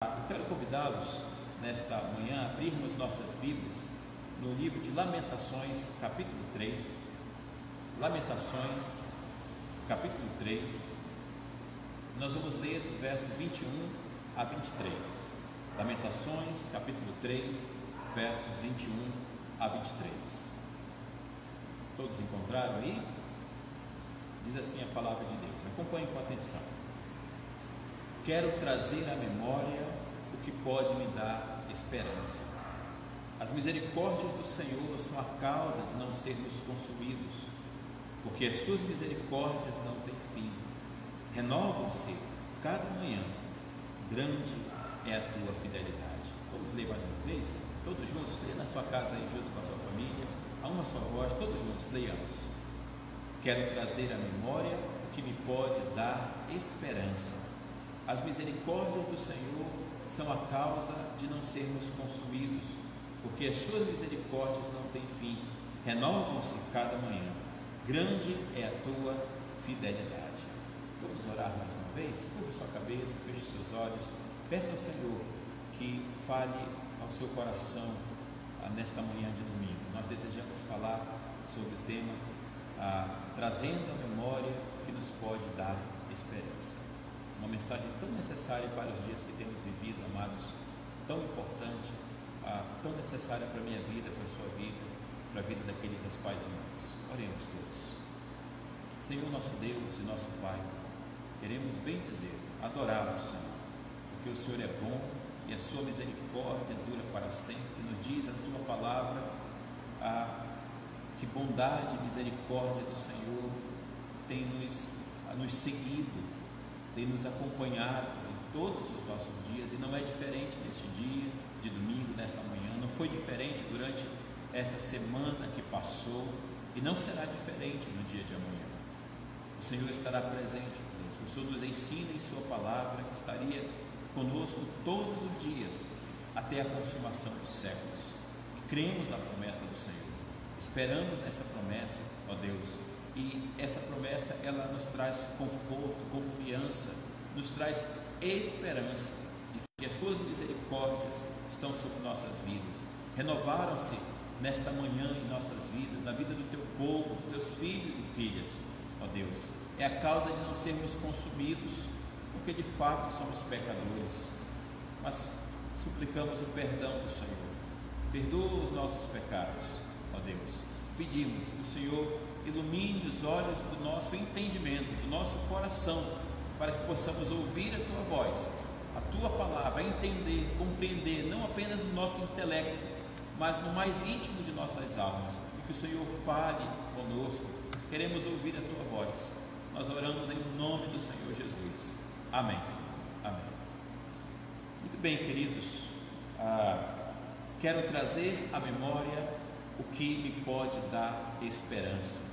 Eu quero convidá-los nesta manhã a abrirmos nossas Bíblias no livro de Lamentações, capítulo 3. Lamentações, capítulo 3. Nós vamos ler dos versos 21 a 23. Lamentações, capítulo 3, versos 21 a 23. Todos encontraram aí? Diz assim a palavra de Deus. Acompanhe com atenção. Quero trazer à memória o que pode me dar esperança. As misericórdias do Senhor são a causa de não sermos consumidos, porque as suas misericórdias não têm fim. Renovam-se cada manhã. Grande é a tua fidelidade. Vamos ler mais uma vez? Todos juntos, leia na sua casa aí, junto com a sua família, a uma só voz, todos juntos, leiamos. Quero trazer à memória o que me pode dar esperança. As misericórdias do Senhor são a causa de não sermos consumidos, porque as suas misericórdias não têm fim, renovam-se cada manhã. Grande é a tua fidelidade. Vamos orar mais uma vez? Curva sua cabeça, feche seus olhos, peça ao Senhor que fale ao seu coração nesta manhã de domingo. Nós desejamos falar sobre o tema trazendo à memória o que nos pode dar esperança. Uma mensagem tão necessária para os dias que temos vivido, amados, tão importante, tão necessária para a minha vida, para a sua vida, para a vida daqueles aos quais amamos. Oremos todos. Senhor nosso Deus e nosso Pai, queremos bem dizer, adorá-lo, Senhor, porque o Senhor é bom e a sua misericórdia dura para sempre. Nos diz a tua palavra que bondade e misericórdia do Senhor tem nos seguido, tem nos acompanhado em todos os nossos dias, e não é diferente neste dia de domingo, nesta manhã. Não foi diferente durante esta semana que passou e não será diferente no dia de amanhã. O Senhor estará presente conosco. O Senhor nos ensina em sua palavra que estaria conosco todos os dias até a consumação dos séculos. E cremos na promessa do Senhor, esperamos nessa promessa, ó Deus. E essa promessa, ela nos traz conforto, confiança, nos traz esperança de que as tuas misericórdias estão sobre nossas vidas. Renovaram-se nesta manhã em nossas vidas, na vida do teu povo, dos teus filhos e filhas, ó Deus. É a causa de não sermos consumidos, porque de fato somos pecadores, mas suplicamos o perdão do Senhor. Perdoa os nossos pecados, ó Deus. Pedimos que o Senhor ilumine os olhos do nosso entendimento, do nosso coração, para que possamos ouvir a tua voz, a tua palavra, entender, compreender, não apenas no nosso intelecto, mas no mais íntimo de nossas almas, e que o Senhor fale conosco. Queremos ouvir a tua voz. Nós oramos em nome do Senhor Jesus. Amém, Senhor. Amém. Muito bem, queridos, quero trazer à memória o que me pode dar esperança.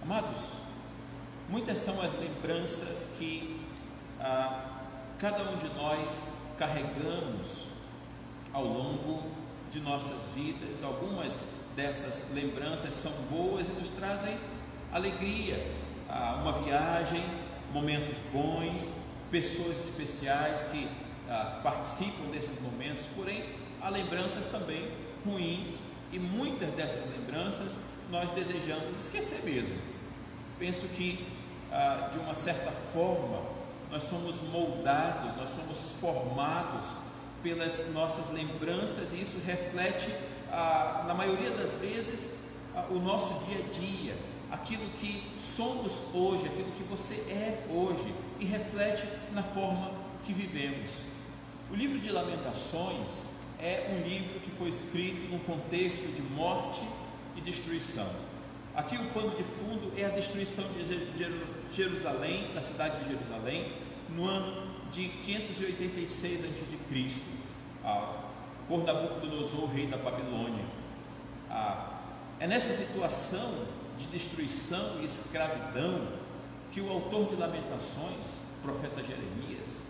Amados, muitas são as lembranças que cada um de nós carregamos ao longo de nossas vidas. Algumas dessas lembranças são boas e nos trazem alegria, uma viagem, momentos bons, pessoas especiais que participam desses momentos. Porém, há lembranças também ruins, e muitas dessas lembranças nós desejamos esquecer mesmo. Penso que de uma certa forma nós somos moldados, nós somos formados pelas nossas lembranças, e isso reflete na maioria das vezes o nosso dia a dia, aquilo que somos hoje, aquilo que você é hoje, e reflete na forma que vivemos. O livro de Lamentações é um livro que foi escrito num contexto de morte e destruição. Aqui o pano de fundo é a destruição de Jerusalém, da cidade de Jerusalém, no ano de 586 a.C., por Nabucodonosor, rei da Babilônia. É nessa situação de destruição e escravidão que o autor de Lamentações, o profeta Jeremias,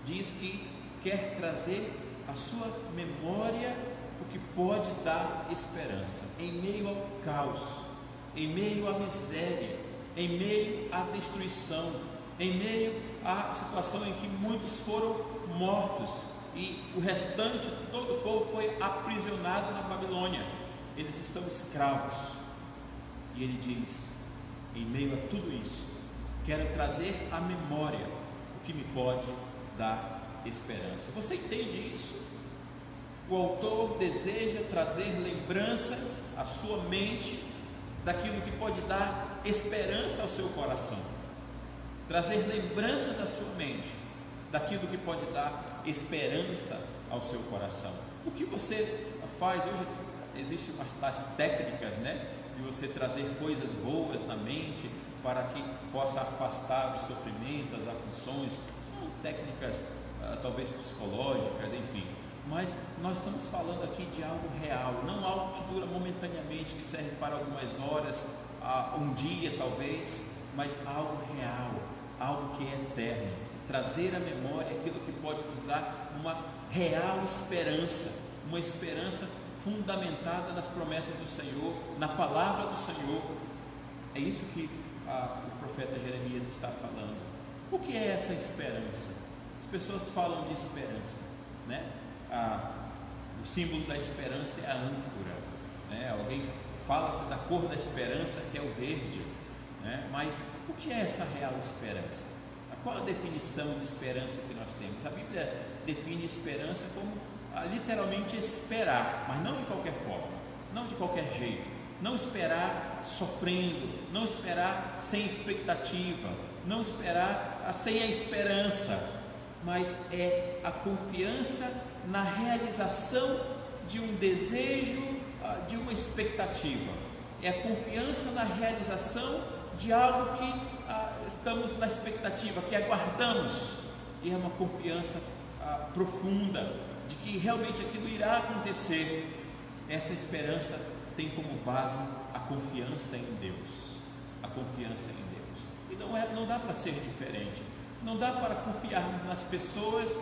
diz que quer trazer à sua memória o que pode dar esperança em meio ao caos, em meio à miséria, em meio à destruição, em meio à situação em que muitos foram mortos e o restante, todo o povo foi aprisionado na Babilônia. Eles estão escravos. E ele diz: em meio a tudo isso, quero trazer à memória o que me pode dar esperança. Você entende isso? O autor deseja trazer lembranças à sua mente daquilo que pode dar esperança ao seu coração, trazer lembranças à sua mente daquilo que pode dar esperança ao seu coração. O que você faz hoje? Existem umas técnicas, de você trazer coisas boas na mente para que possa afastar o sofrimento, as aflições. São técnicas talvez psicológicas, enfim. Mas nós estamos falando aqui de algo real, não algo que dura momentaneamente, que serve para algumas horas, um dia talvez, mas algo real, algo que é eterno. Trazer à memória aquilo que pode nos dar uma real esperança, uma esperança fundamentada nas promessas do Senhor, na palavra do Senhor. É isso que o profeta Jeremias está falando. O que é essa esperança? As pessoas falam de esperança, o símbolo da esperança é a âncora, Alguém fala-se da cor da esperança, que é o verde, Mas o que é essa real esperança? Qual a definição de esperança que nós temos? A Bíblia define esperança como literalmente esperar, mas não de qualquer forma, não de qualquer jeito, não esperar sofrendo, não esperar sem expectativa, não esperar sem a esperança, mas é a confiança na realização de um desejo, de uma expectativa, é a confiança na realização de algo que estamos na expectativa, que aguardamos, e é uma confiança profunda de que realmente aquilo irá acontecer. Essa esperança tem como base a confiança em Deus, a confiança em Deus. E não dá para ser diferente. Não dá para confiar nas pessoas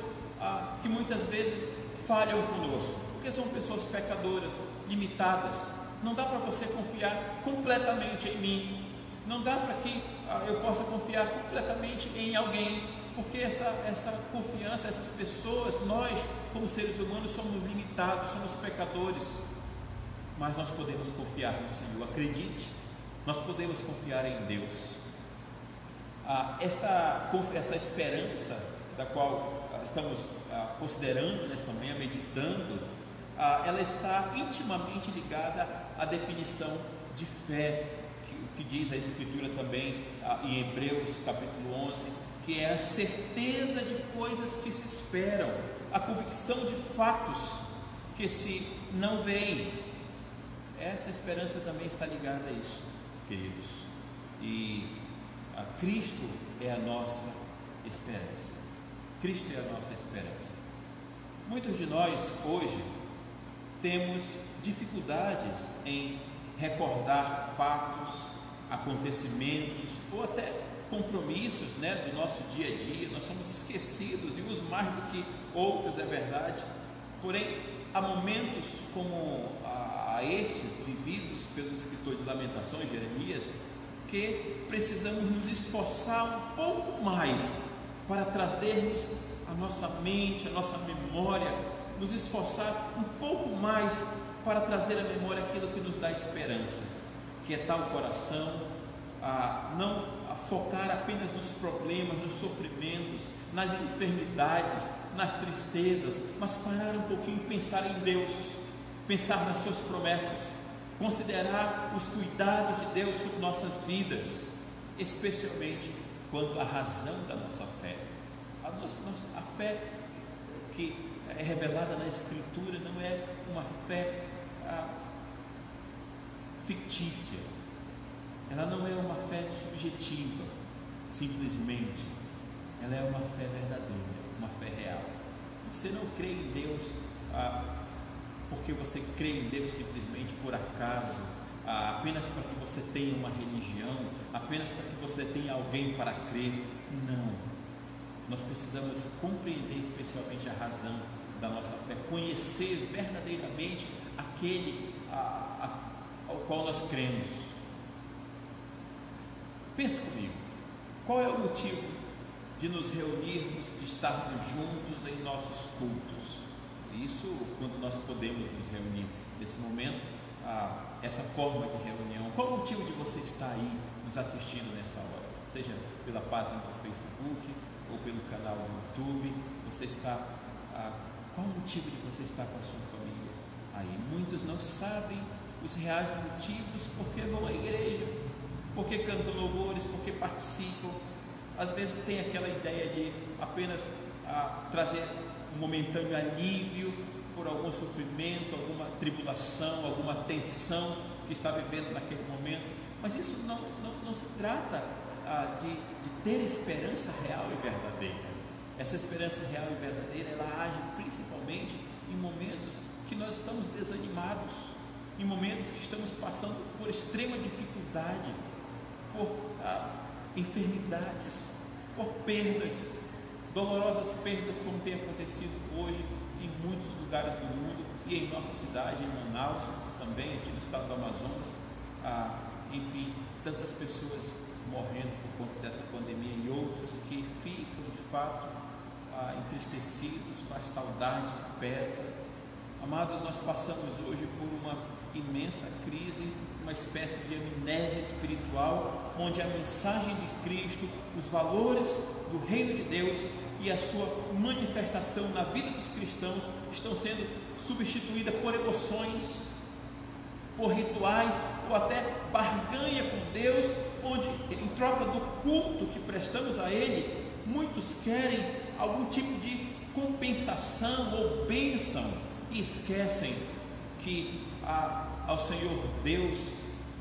que muitas vezes falham conosco, porque são pessoas pecadoras, limitadas. Não dá para você confiar completamente em mim. Não dá para que eu possa confiar completamente em alguém, porque essa confiança, essas pessoas, nós como seres humanos somos limitados, somos pecadores, mas nós podemos confiar no Senhor. Acredite, nós podemos confiar em Deus. Essa esperança da qual estamos considerando nesta manhã, meditando, ela está intimamente ligada à definição de fé, que diz a Escritura também em Hebreus capítulo 11, que é a certeza de coisas que se esperam, a convicção de fatos que se não veem. Essa esperança também está ligada a isso, queridos, e Cristo é a nossa esperança. Cristo é a nossa esperança. Muitos de nós hoje temos dificuldades em recordar fatos, acontecimentos ou até compromissos do nosso dia a dia. Nós somos esquecidos, e uns mais do que outros, é verdade. Porém, há momentos como estes vividos pelo escritor de Lamentações, Jeremias, que precisamos nos esforçar um pouco mais para trazermos a nossa mente, a nossa memória, nos esforçar um pouco mais para trazer à memória aquilo que nos dá esperança, que é tal coração, não focar apenas nos problemas, nos sofrimentos, nas enfermidades, nas tristezas, mas parar um pouquinho e pensar em Deus, pensar nas suas promessas, considerar os cuidados de Deus sobre nossas vidas, especialmente quanto à razão da nossa fé. A fé que é revelada na Escritura não é uma fé fictícia, ela não é uma fé subjetiva, simplesmente, ela é uma fé verdadeira, uma fé real. Você não crê em Deus porque você crê em Deus simplesmente por acaso, apenas para que você tenha uma religião, apenas para que você tenha alguém para crer. Não, nós precisamos compreender especialmente a razão da nossa fé, conhecer verdadeiramente aquele ao qual nós cremos. Pense comigo, qual é o motivo de nos reunirmos, de estarmos juntos em nossos cultos. Isso quando nós podemos nos reunir. Nesse momento, essa forma de reunião. Qual o motivo de você estar aí nos assistindo nesta hora? Seja pela página do Facebook ou pelo canal do YouTube, você está... qual o motivo de você estar com a sua família aí? Muitos não sabem os reais motivos porque vão à igreja, porque cantam louvores, porque participam. Às vezes tem aquela ideia de apenas trazer um momentâneo alívio por algum sofrimento, alguma tribulação, alguma tensão que está vivendo naquele momento, mas isso não se trata de ter esperança real e verdadeira. Essa esperança real e verdadeira, ela age principalmente em momentos que nós estamos desanimados, em momentos que estamos passando por extrema dificuldade, por enfermidades, por perdas, dolorosas perdas, como tem acontecido hoje em muitos lugares do mundo e em nossa cidade, em Manaus, também aqui no estado do Amazonas. Enfim, tantas pessoas morrendo por conta dessa pandemia e outros que ficam de fato entristecidos, com a saudade que pesa. Amados, nós passamos hoje por uma imensa crise, uma espécie de amnésia espiritual, onde a mensagem de Cristo, os valores do reino de Deus e a sua manifestação na vida dos cristãos estão sendo substituídas por emoções, por rituais ou até barganha com Deus, onde em troca do culto que prestamos a Ele, muitos querem algum tipo de compensação ou bênção e esquecem que ao Senhor Deus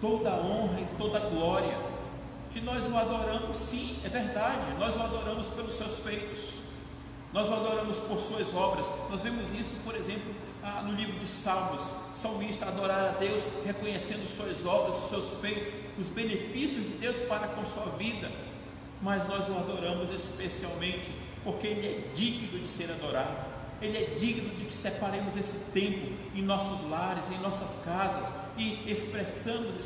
toda a honra e toda a glória, que nós o adoramos. Sim, é verdade, nós o adoramos pelos seus feitos, nós o adoramos por suas obras. Nós vemos isso, por exemplo, no livro de Salmos, o salmista adorar a Deus, reconhecendo suas obras, os seus feitos, os benefícios de Deus para com sua vida. Mas nós o adoramos especialmente porque Ele é digno de ser adorado. Ele é digno de que separemos esse tempo em nossos lares, em nossas casas e expressemos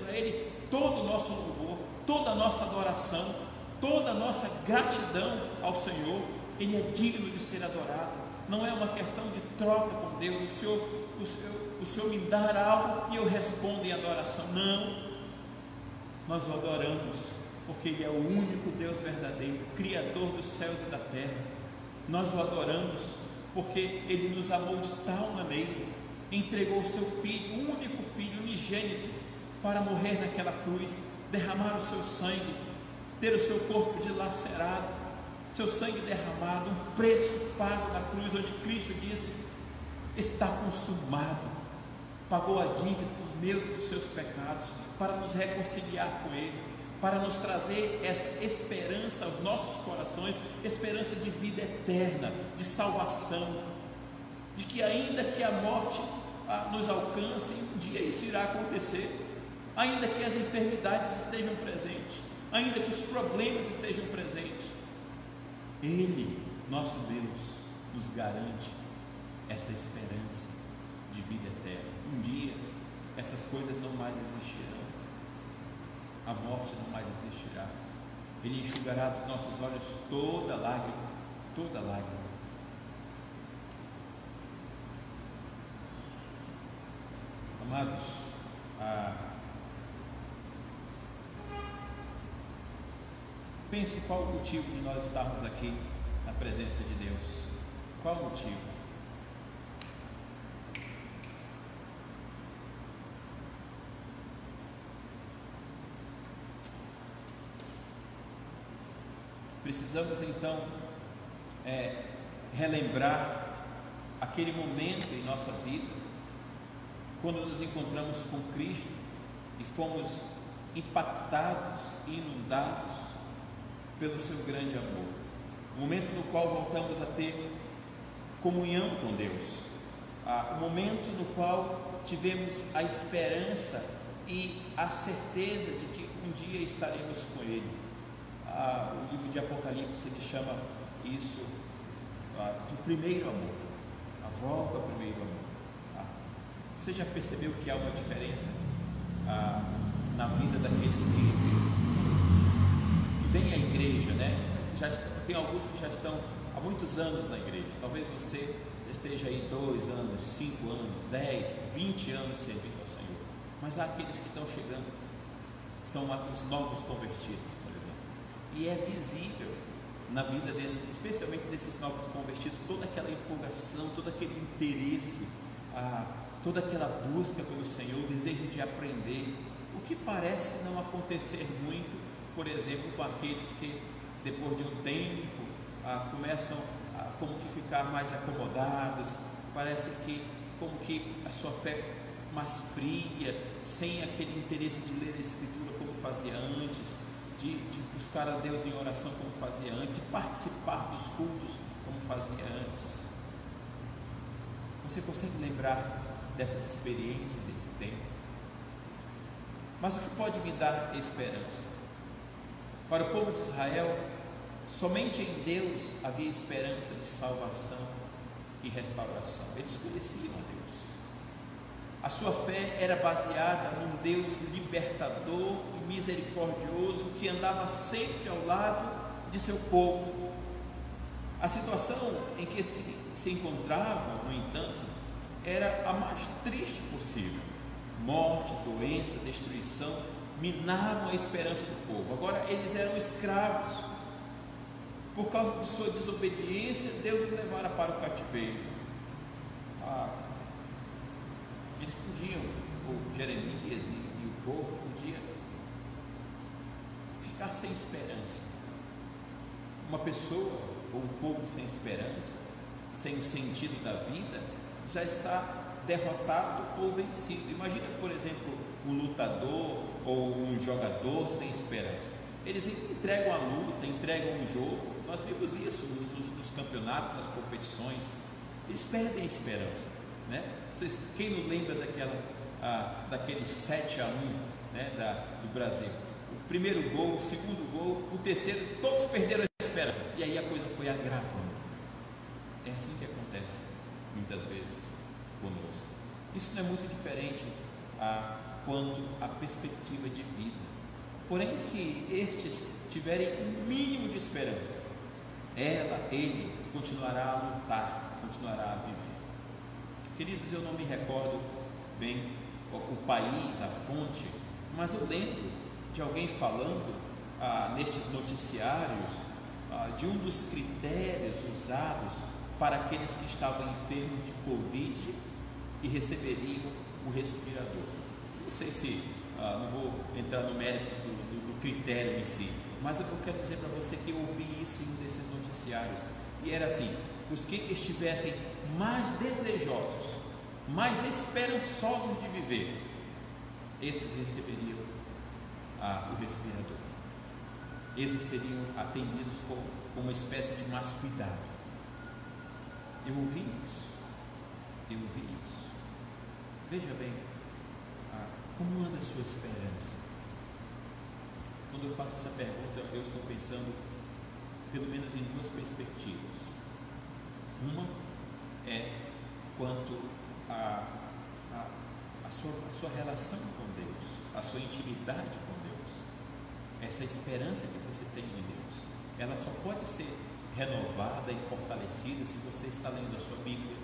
a Ele todo o nosso louvor, toda a nossa adoração, toda a nossa gratidão ao Senhor. Ele é digno de ser adorado. Não é uma questão de troca com Deus, o Senhor me dar algo e eu respondo em adoração. Não, nós o adoramos porque Ele é o único Deus verdadeiro, Criador dos céus e da terra. Nós o adoramos porque Ele nos amou de tal maneira, entregou o seu Filho, o único Filho unigênito, para morrer naquela cruz, derramar o seu sangue, ter o seu corpo dilacerado, seu sangue derramado, um preço pago na cruz, onde Cristo disse: está consumado, pagou a dívida dos meus e dos seus pecados, para nos reconciliar com Ele, para nos trazer essa esperança aos nossos corações, esperança de vida eterna, de salvação, de que ainda que a morte nos alcance, um dia isso irá acontecer, ainda que as enfermidades estejam presentes, ainda que os problemas estejam presentes, Ele, nosso Deus, nos garante essa esperança de vida eterna. Um dia essas coisas não mais existirão, a morte não mais existirá. Ele enxugará dos nossos olhos toda lágrima, toda lágrima. Amados, pense qual o motivo de nós estarmos aqui na presença de Deus. Qual o motivo? Precisamos então relembrar aquele momento em nossa vida, quando nos encontramos com Cristo e fomos impactados e inundados pelo seu grande amor, o momento no qual voltamos a ter comunhão com Deus, o momento no qual tivemos a esperança e a certeza de que um dia estaremos com Ele. O livro de Apocalipse, ele chama isso de primeiro amor, a volta ao primeiro amor. Você já percebeu que há uma diferença na vida daqueles que vêm à igreja, né? tem alguns que já estão há muitos anos na igreja. Talvez você esteja aí 2 anos, 5 anos, 10, 20 anos servindo ao Senhor. Mas há aqueles que estão chegando, são os novos convertidos, por exemplo. E é visível na vida desses, especialmente desses novos convertidos, toda aquela empolgação, todo aquele interesse, toda aquela busca pelo Senhor, o desejo de aprender, o que parece não acontecer muito, por exemplo, com aqueles que depois de um tempo começam a como que ficar mais acomodados, parece que como que a sua fé mais fria, sem aquele interesse de ler a Escritura como fazia antes, de buscar a Deus em oração como fazia antes, de participar dos cultos como fazia antes. Você consegue lembrar dessas experiências desse tempo? Mas o que pode me dar esperança? Para o povo de Israel, somente em Deus havia esperança de salvação e restauração. Eles conheciam a Deus. A sua fé era baseada num Deus libertador e misericordioso que andava sempre ao lado de seu povo. A situação em que se encontravam, no entanto, era a mais triste possível. Morte, doença, destruição minavam a esperança do povo. Agora eles eram escravos. Por causa de sua desobediência, Deus os levara para o cativeiro. Eles podiam, o Jeremias e o povo podia ficar sem esperança. Uma pessoa ou um povo sem esperança, sem o sentido da vida, já está derrotado ou vencido. Imagina, por exemplo, um lutador ou um jogador sem esperança. Eles entregam a luta, entregam o jogo. Nós vimos isso nos campeonatos, nas competições. Eles perdem a esperança, né? Quem não lembra daquele 7-1, né, do Brasil? O primeiro gol, o segundo gol, o terceiro, todos perderam a esperança. E aí a coisa foi agravando. É assim que acontece muitas vezes conosco. Isso não é muito diferente quanto à perspectiva de vida. Porém, se estes tiverem um mínimo de esperança, ele continuará a lutar, continuará a viver. Queridos, eu não me recordo bem o país, a fonte, mas eu lembro de alguém falando nestes noticiários de um dos critérios usados para aqueles que estavam enfermos de Covid e receberiam o respirador. Não sei se, não vou entrar no mérito do critério em si, mas eu quero dizer para você que eu ouvi isso em um desses noticiários, e era assim: os que estivessem mais desejosos, mais esperançosos de viver, esses receberiam o respirador. Esses seriam atendidos com uma espécie de mais cuidado. Eu ouvi isso. Veja bem, como anda a sua esperança? Quando eu faço essa pergunta, eu estou pensando pelo menos em 2 perspectivas. Uma é quanto a sua relação com Deus, a sua intimidade com Deus, essa esperança que você tem em Deus. Ela só pode ser renovada e fortalecida se você está lendo a sua Bíblia,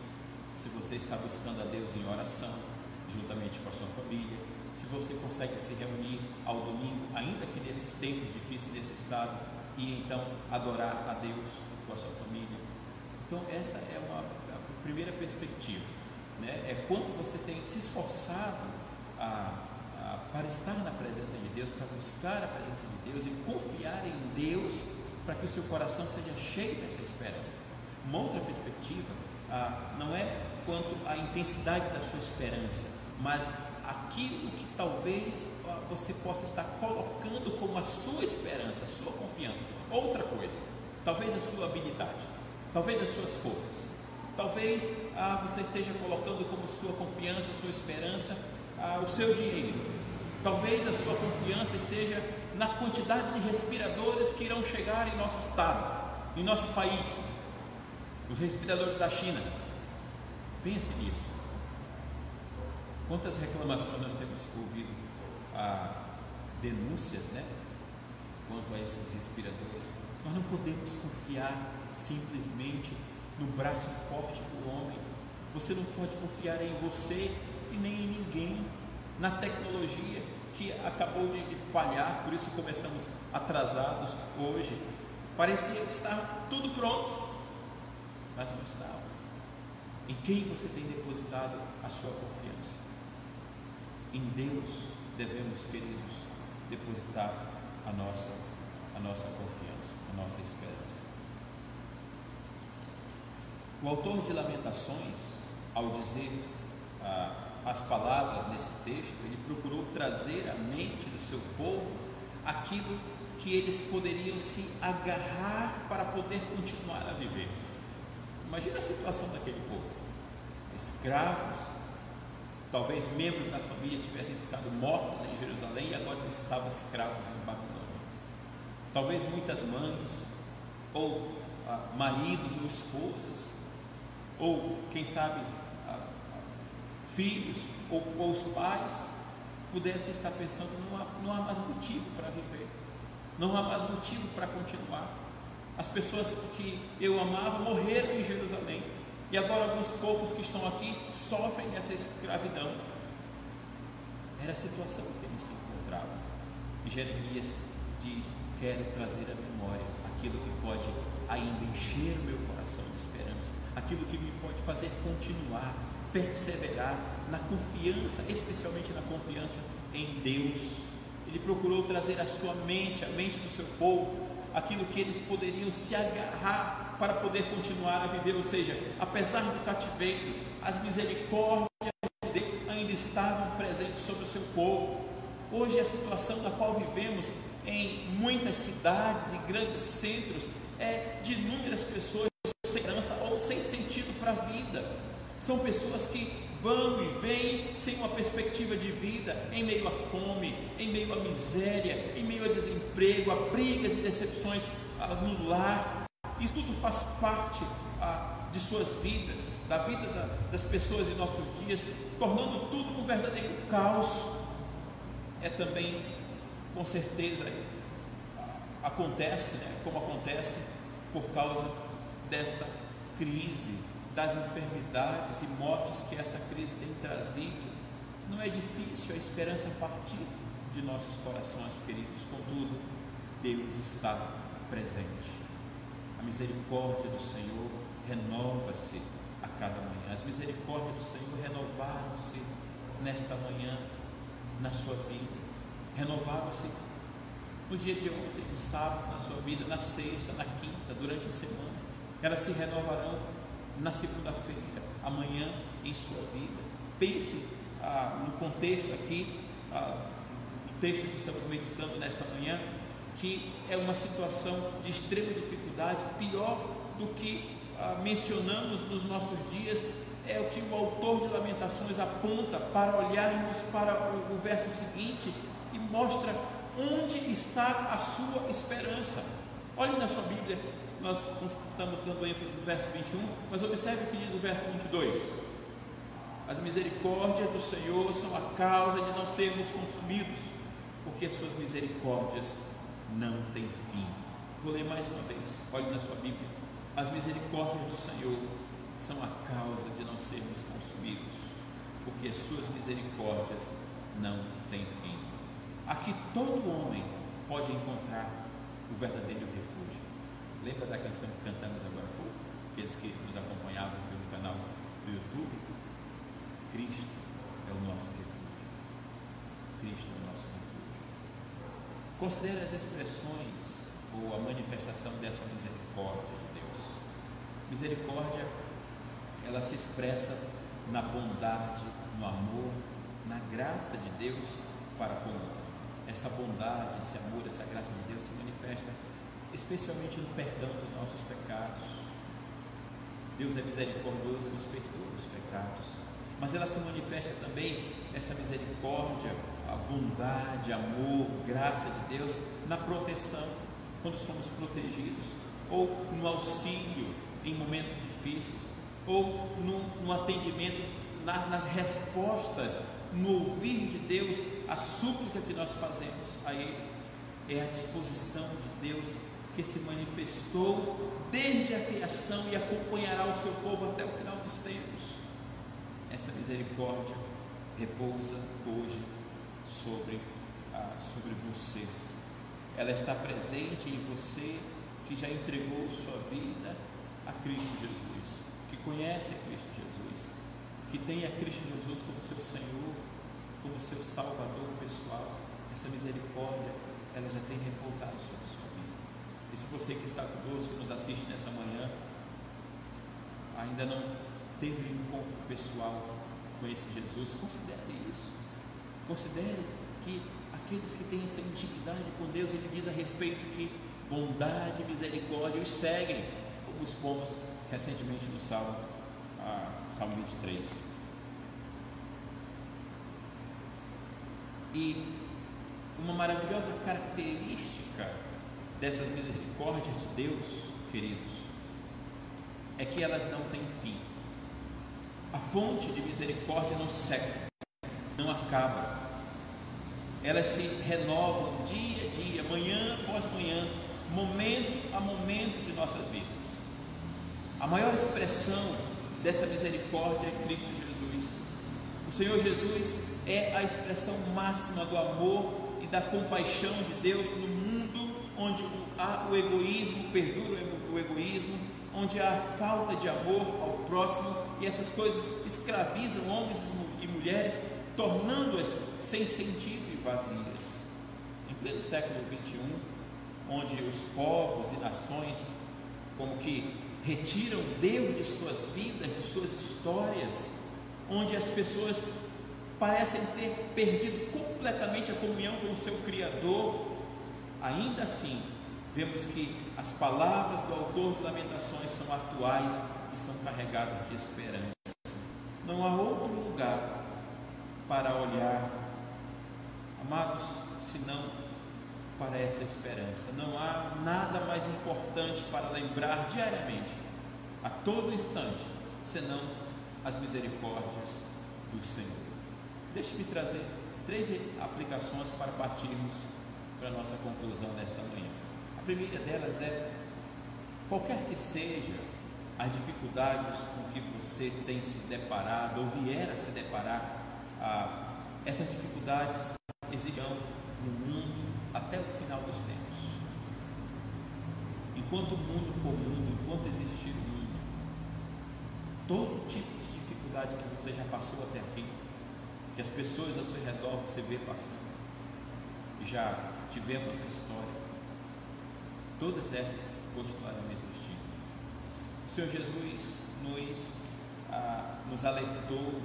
se você está buscando a Deus em oração, juntamente com a sua família, se você consegue se reunir ao domingo, ainda que nesses tempos difíceis desse estado, e então adorar a Deus com a sua família. Então essa é a primeira perspectiva, né? É quanto você tem se esforçado para estar na presença de Deus, para buscar a presença de Deus e confiar em Deus, para que o seu coração seja cheio dessa esperança. Uma outra perspectiva não é quanto à intensidade da sua esperança, mas aquilo que talvez você possa estar colocando como a sua esperança, a sua confiança. Outra coisa, talvez a sua habilidade, talvez as suas forças, talvez você esteja colocando como sua confiança, sua esperança, o seu dinheiro. Talvez a sua confiança esteja na quantidade de respiradores que irão chegar em nosso estado, em nosso país, os respiradores da China. Pense nisso. Quantas reclamações nós temos ouvido, denúncias, né, quanto a esses respiradores. Nós não podemos confiar simplesmente no braço forte do homem. Você não pode confiar em você e nem em ninguém. Na tecnologia que acabou de falhar, por isso começamos atrasados hoje. Parecia que estava tudo pronto, mas não estava. Em quem você tem depositado a sua confiança? Em Deus devemos, queridos, depositar a nossa confiança, a nossa esperança. O autor de Lamentações, ao dizer as palavras nesse texto, ele procurou trazer à mente do seu povo aquilo que eles poderiam se agarrar para poder continuar a viver. Imagina a situação daquele povo: escravos, talvez membros da família tivessem ficado mortos em Jerusalém e agora eles estavam escravos em Babilônia. Talvez muitas mães, ou maridos ou esposas, ou quem sabe filhos ou os pais pudessem estar pensando: não há mais motivo para viver, não há mais motivo para continuar. As pessoas que eu amava morreram em Jerusalém e agora alguns poucos que estão aqui sofrem essa escravidão. Era a situação que eles se encontravam. E Jeremias diz: quero trazer à memória aquilo que pode ainda encher o meu coração de esperança, aquilo que me pode fazer continuar, perseverar na confiança, especialmente na confiança em Deus. Ele procurou trazer à sua mente, à mente do seu povo, aquilo que eles poderiam se agarrar para poder continuar a viver. Ou seja, apesar do cativeiro, as misericórdias de Deus ainda estavam presentes sobre o seu povo. Hoje a situação na qual vivemos em muitas cidades e grandes centros é de inúmeras pessoas sem esperança ou sem sentido para a vida. São pessoas que vão e vêm sem uma perspectiva de vida, em meio à fome, em meio à miséria, em meio a desemprego, a brigas e decepções no lar. Isso tudo faz parte de suas vidas, da vida das pessoas em nossos dias, tornando tudo um verdadeiro caos. É também, com certeza, acontece, como acontece por causa desta crise, das enfermidades e mortes que essa crise tem trazido. Não é difícil a esperança partir de nossos corações, queridos. Contudo, Deus está presente. A misericórdia do Senhor renova-se a cada manhã. As misericórdias do Senhor renovaram-se nesta manhã na sua vida, renovaram-se no dia de ontem, no sábado na sua vida, na sexta, na quinta, durante a semana. Elas se renovarão na segunda-feira, amanhã em sua vida. Pense no contexto aqui, do texto que estamos meditando nesta manhã, que é uma situação de extrema dificuldade, pior do que mencionamos nos nossos dias. É o que o autor de Lamentações aponta para olharmos para o verso seguinte e mostra onde está a sua esperança. Olhe na sua Bíblia, nós estamos dando ênfase no verso 21, mas observe o que diz o verso 22. As misericórdias do Senhor são a causa de não sermos consumidos, porque as suas misericórdias não têm fim. Vou ler mais uma vez, olhe na sua Bíblia. As misericórdias do Senhor são a causa de não sermos consumidos, porque as suas misericórdias não têm fim. Aqui todo homem pode encontrar o verdadeiro refúgio. Lembra da canção que cantamos agora há pouco? Aqueles que nos acompanhavam pelo canal do YouTube? Cristo é o nosso refúgio. Cristo é o nosso refúgio. Considere as expressões ou a manifestação dessa misericórdia de Deus. Misericórdia, ela se expressa na bondade, no amor, na graça de Deus para com o homem. Essa bondade, esse amor, essa graça de Deus se manifesta especialmente no perdão dos nossos pecados. Deus é misericordioso e nos perdoa os pecados, mas ela se manifesta também, essa misericórdia, a bondade, amor, graça de Deus, na proteção, quando somos protegidos, ou no auxílio em momentos difíceis, ou no atendimento, nas respostas, no ouvir de Deus a súplica que nós fazemos a Ele. É a disposição de Deus que se manifestou desde a criação e acompanhará o seu povo até o final dos tempos. Essa misericórdia repousa hoje sobre você. Ela está presente em você que já entregou sua vida a Cristo Jesus, que conhece a Cristo Jesus, que tem a Cristo Jesus como seu Senhor, como seu Salvador pessoal. Essa misericórdia, ela já tem repousado sobre a sua vida. E se você que está conosco, que nos assiste nessa manhã, ainda não teve um encontro pessoal com esse Jesus, considere isso. Considere que aqueles que têm essa intimidade com Deus, ele diz a respeito que bondade e misericórdia os seguem, como expomos recentemente no Salmo 23. E uma maravilhosa característica dessas misericórdias de Deus, queridos, é que elas não têm fim. A fonte de misericórdia não seca, não acaba. Elas se renovam dia a dia, manhã após manhã, momento a momento de nossas vidas. A maior expressão dessa misericórdia é Cristo Jesus. O Senhor Jesus é a expressão máxima do amor e da compaixão de Deus no mundo onde há o egoísmo, perdura o egoísmo, onde há falta de amor ao próximo, e essas coisas escravizam homens e mulheres, tornando-as sem sentido e vazias. Em pleno século XXI, onde os povos e nações como que retiram Deus de suas vidas, de suas histórias, onde as pessoas parecem ter perdido completamente a comunhão com o seu Criador, ainda assim vemos que as palavras do autor de Lamentações são atuais e são carregadas de esperança. Não há outro lugar para olhar, amados, senão para essa esperança. Não há nada mais importante para lembrar diariamente, a todo instante, senão as misericórdias do Senhor. Deixe-me trazer 3 aplicações para partirmos para a nossa conclusão nesta manhã. A primeira delas é: qualquer que seja as dificuldades com que você tem se deparado ou vier a se deparar, essas dificuldades existirão no mundo até o final dos tempos. Enquanto o mundo for mundo, enquanto existir o mundo, todo tipo de dificuldade que você já passou até aqui, que as pessoas ao seu redor você vê passando, que já tivemos na história, todas essas continuarão existindo. O Senhor Jesus nos alertou,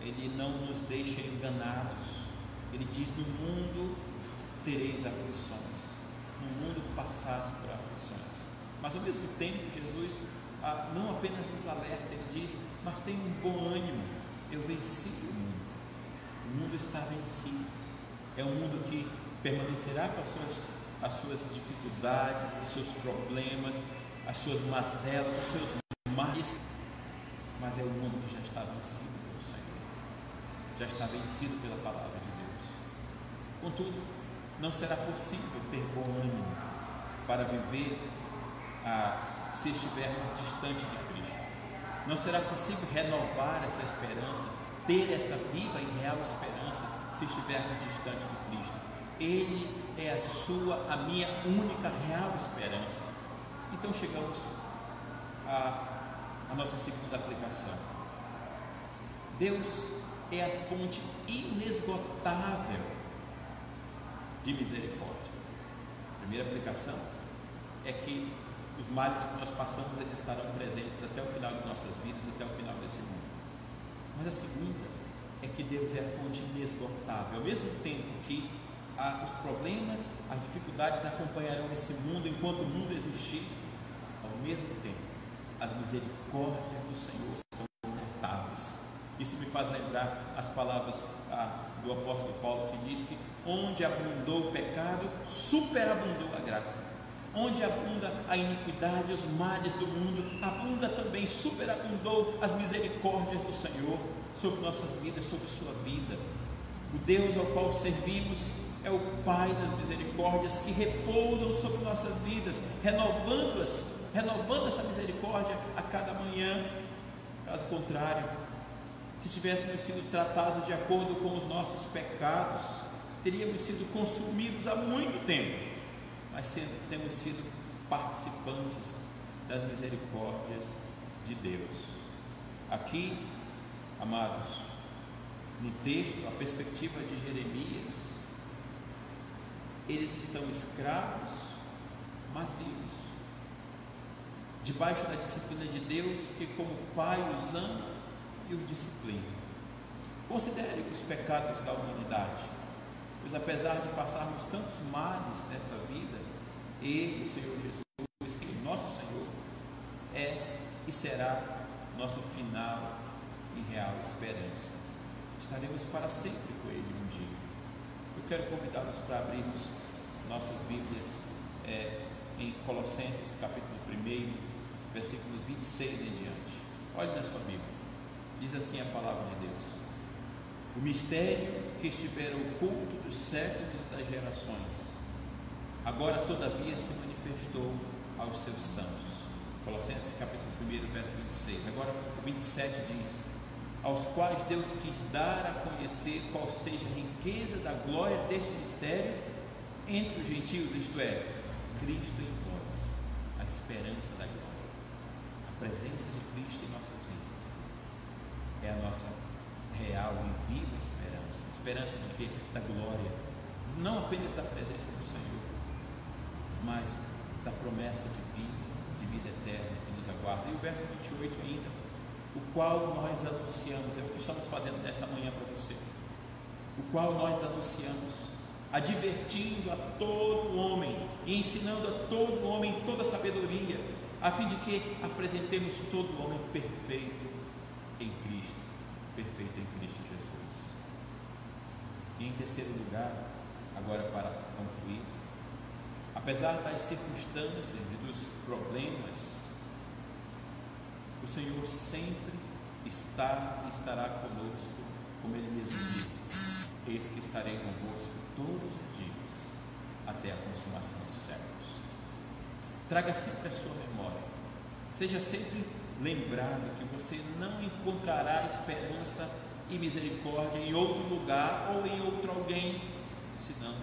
Ele não nos deixa enganados. Ele diz: no mundo tereis aflições, no mundo passais por aflições. Mas ao mesmo tempo Jesus não apenas nos alerta, Ele diz: mas tenha um bom ânimo, eu venci o mundo. O mundo está vencido. É um mundo que permanecerá com as suas dificuldades, os seus problemas, as suas mazelas, os seus males, mas é um mundo que já está vencido pelo Senhor, já está vencido pela palavra de Deus. Contudo, não será possível ter bom ânimo para viver se estivermos distante de Cristo. Não será possível renovar essa esperança, ter essa viva e real esperança, se estivermos distante de Cristo. Ele é a minha única real esperança. Então chegamos à nossa segunda aplicação. Deus é a fonte inesgotável de misericórdia. A primeira aplicação é que os males que nós passamos, eles estarão presentes até o final de nossas vidas, até o final desse mundo. Mas a segunda é que Deus é a fonte inesgotável. Ao mesmo tempo que os problemas, as dificuldades acompanharão esse mundo enquanto o mundo existir, ao mesmo tempo as misericórdias do Senhor são imutáveis. Isso me faz lembrar as palavras do apóstolo Paulo, que diz que onde abundou o pecado, superabundou a graça. Onde abunda a iniquidade, os males do mundo, abunda também, superabundou as misericórdias do Senhor sobre nossas vidas, sobre sua vida. O Deus ao qual servimos é o Pai das misericórdias que repousam sobre nossas vidas, renovando essa misericórdia a cada manhã. Caso contrário, se tivéssemos sido tratados de acordo com os nossos pecados, teríamos sido consumidos há muito tempo, mas temos sido participantes das misericórdias de Deus. Aqui, amados, no texto, a perspectiva de Jeremias, eles estão escravos, mas vivos, debaixo da disciplina de Deus, que como Pai os ama e os disciplina. Considere os pecados da humanidade, pois apesar de passarmos tantos males nesta vida, Ele, o Senhor Jesus, que nosso Senhor é e será nossa final e real esperança. Estaremos para sempre com Ele um dia. Eu quero convidá-los para abrirmos nossas Bíblias em Colossenses capítulo 1, versículos 26 em diante. Olhe na sua Bíblia, diz assim a palavra de Deus: o mistério que estivera oculto dos séculos e das gerações, agora todavia se manifestou aos seus santos. Colossenses capítulo 1, verso 26. Agora o 27 diz: aos quais Deus quis dar a conhecer qual seja a riqueza da glória deste mistério entre os gentios, isto é, Cristo em vós, a esperança da glória. A presença de Cristo em nossas vidas é a nossa real e viva esperança. Esperança do quê? Da glória, não apenas da presença do Senhor, mas da promessa de vida eterna que nos aguarda. E o verso 28 ainda: o qual nós anunciamos, é o que estamos fazendo nesta manhã para você, o qual nós anunciamos, advertindo a todo homem e ensinando a todo homem toda sabedoria, a fim de que apresentemos todo homem perfeito em Cristo Jesus. E em terceiro lugar, agora para concluir, apesar das circunstâncias e dos problemas, o Senhor sempre está e estará conosco, como Ele mesmo disse: eis que estarei convosco todos os dias, até a consumação dos séculos. Traga sempre a sua memória, seja sempre lembrado que você não encontrará esperança e misericórdia em outro lugar ou em outro alguém, senão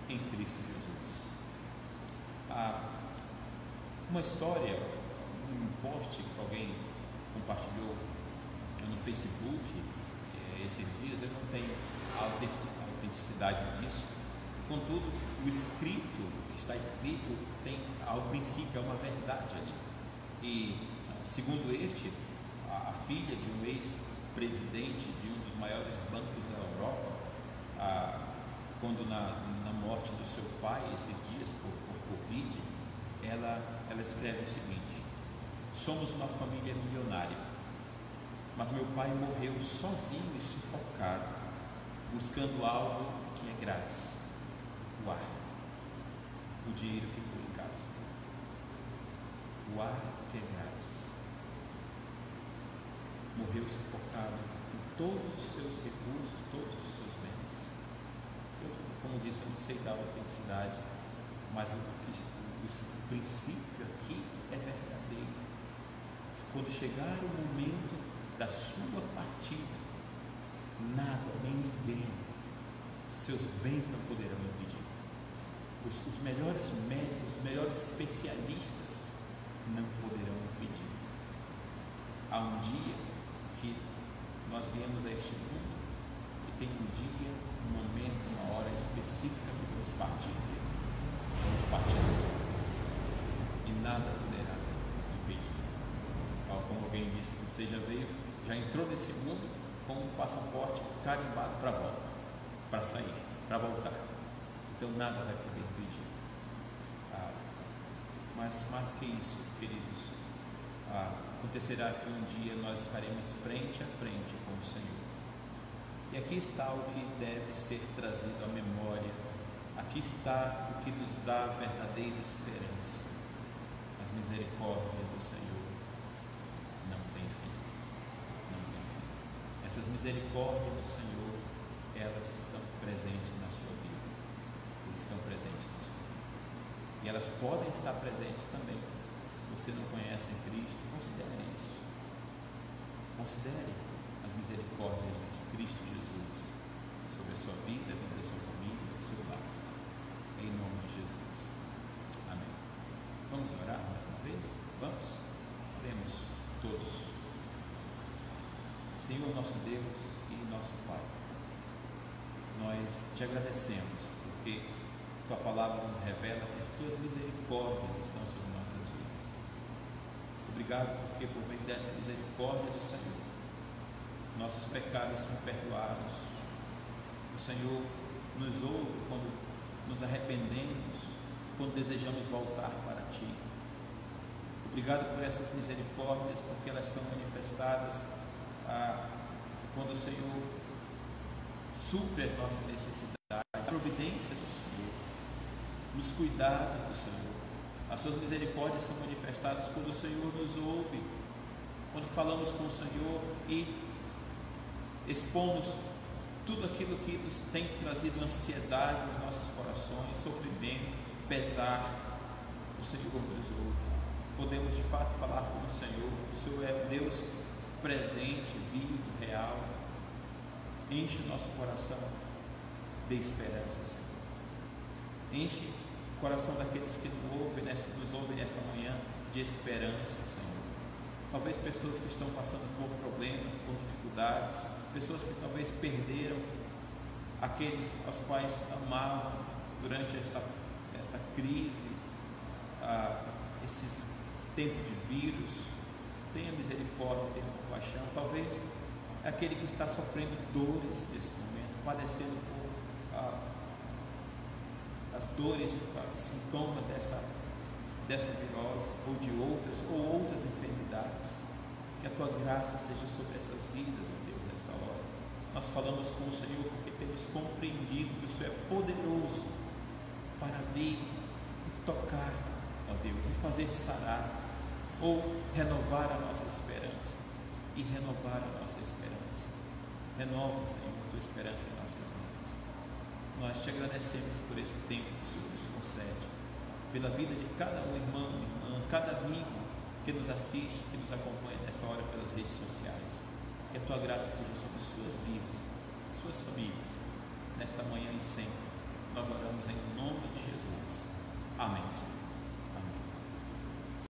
em Cristo Jesus. Há uma história, um post que alguém compartilhou no Facebook esses dias. Eu não tenho a autenticidade disso, contudo o escrito, que está escrito, tem ao princípio é uma verdade ali. E segundo a filha de um ex-presidente de um dos maiores bancos da Europa, quando na morte do seu pai, esses dias por Covid, ela escreve o seguinte: somos uma família milionária, mas meu pai morreu sozinho e sufocado, buscando algo que é grátis, o ar. O dinheiro ficou em casa, o ar que é grátis. Morreu sufocado com todos os seus recursos, todos os seus bens. Eu, como disse, eu não sei da autenticidade, mas o princípio aqui é verdadeiro. Quando chegar o momento da sua partida, nada nem ninguém, seus bens não poderão impedir. Os melhores médicos, os melhores especialistas não poderão impedir. Há um dia que nós viemos a este mundo e tem um dia, um momento, uma hora específica que vamos partir dele. Vamos partir desse mundo e nada poderá impedir. Como alguém disse, você já entrou nesse mundo com um passaporte carimbado para volta, para sair, para voltar. Então nada vai poder impedir. Mas mais que isso, queridos, acontecerá que um dia nós estaremos frente a frente com o Senhor. E aqui está o que deve ser trazido à memória. Aqui está o que nos dá verdadeira esperança. As misericórdias do Senhor não têm fim. Não tem fim. Essas misericórdias do Senhor, elas estão presentes na sua vida. estão presentes na sua vida. E elas podem estar presentes também. Se você não conhece em Cristo, considere isso. Considere as misericórdias de Cristo Jesus sobre a sua vida, a vida da sua família, do seu lar. Em nome de Jesus. Amém. Vamos orar mais uma vez? Vamos? Oremos todos. Senhor, nosso Deus e nosso Pai, nós te agradecemos porque tua palavra nos revela que as tuas misericórdias estão sobre nossas vidas. Obrigado porque por meio dessa misericórdia do Senhor, nossos pecados são perdoados. O Senhor nos ouve quando nos arrependemos, quando desejamos voltar para Ti. Obrigado por essas misericórdias, porque elas são manifestadas quando o Senhor supre as nossas necessidades, a providência do Senhor, nos cuidados do Senhor. As suas misericórdias são manifestadas quando o Senhor nos ouve, quando falamos com o Senhor e expomos tudo aquilo que nos tem trazido ansiedade nos nossos corações, sofrimento, pesar. O Senhor nos ouve. Podemos de fato falar com o Senhor. O Senhor é Deus presente, vivo, real. Enche o nosso coração de esperança, Senhor. Enche o coração daqueles que nos ouvem nesta manhã de esperança, Senhor. Talvez pessoas que estão passando por problemas, por dificuldades, pessoas que talvez perderam aqueles aos quais amavam durante esta crise, esse tempo de vírus. Tenha misericórdia, tenha compaixão. Talvez é aquele que está sofrendo dores nesse momento, padecendo por as dores, os sintomas dessa virose ou de outras enfermidades. Que a tua graça seja sobre essas vidas, ó Deus, nesta hora. Nós falamos com o Senhor porque temos compreendido que o Senhor é poderoso para vir e tocar, ó Deus, e fazer sarar ou renovar a nossa esperança. E renovar a nossa esperança. Renova, Senhor, a tua esperança em nossas vidas. Nós te agradecemos por esse tempo que o Senhor nos concede, pela vida de cada irmão, irmã, cada amigo que nos assiste, que nos acompanha nesta hora pelas redes sociais. Que a tua graça seja sobre suas vidas, suas famílias, nesta manhã e sempre. Nós oramos em nome de Jesus. Amém, Senhor.